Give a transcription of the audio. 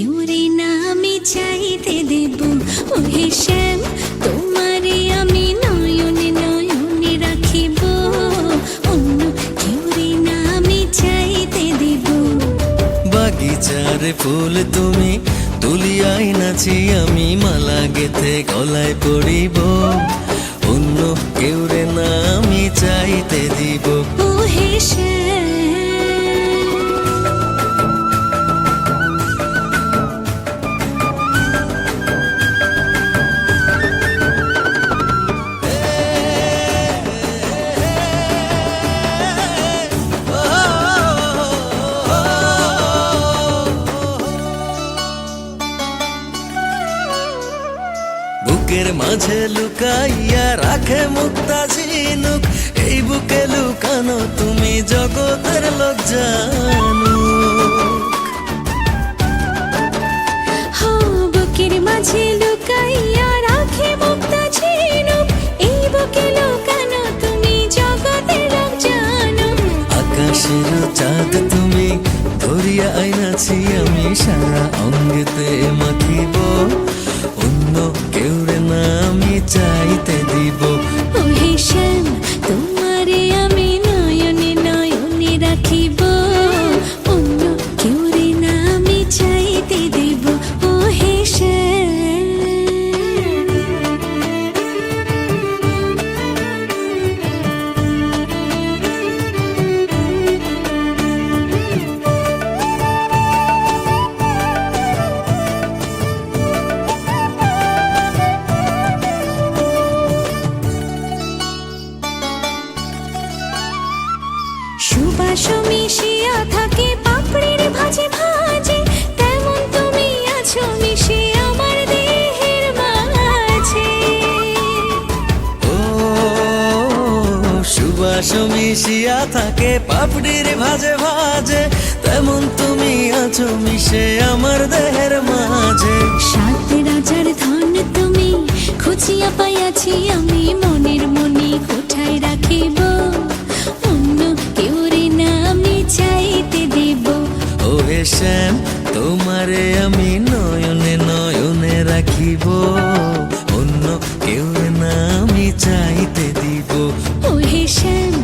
কেউ রে না আমি চাইতে দেব। ও হে শ্যাম, তোমারে আমি নয়নে নয়নে রাখিব, অন্য কেউ রে না আমি চাইতে দেব। বাগিচার ফুল তুমি তুলিয়াই নাছি, আমি মালা গেথে গলায় পড়িব, অন্য কেউ রে না আমি চাইতে দিব। ও হে শ্যাম, বুকের মাঝে লুকাইয়া রাখে মুক্তা ঝিনুক, এই বুকে লুকানো তুমি জগতের লোক জানো। বুকের মাঝে লুকাইয়া রাখে মুক্তা ঝিনুক, এই বুকে লুকানো তুমি জগতের লোক জানো। আকাশের চাঁদ তুমি ধরিয়া আইনাছি, আমি সারা অঙ্গেতে মাখিব, অন্য কেউ রে না আমি চাইতে দিব। ও হে শ্যাম, তোমারে আমি নয়নে নয়নে রাখিব, অন্য কেউ রে না আমি চাইতে দেব। ও হে শ্যাম, সুবাস মিশিয়া থাকে পাপড়ির ভাজে ভাজে, তেমন তুমি আছো মিশে আমার দেহের মাঝে। ও সুবাস মিশিয়া থাকে পাপড়ির ভাজে ভাজে, তেমন তুমি আছো মিশে আমার দেহের মাঝে। সাত রাজার ধন তুমি খুঁজিয়া পাইয়াছি, আমি মনের মনি কোঠায় রাখিব, অন্য কেউ রে না আমি চাইতে দেব। ও হে শ্যাম, তোমারে আমি নয়নে নয়নে রাখিব, অন্য কেউ না আমি চাইতে দিব। ও হে শ্যাম,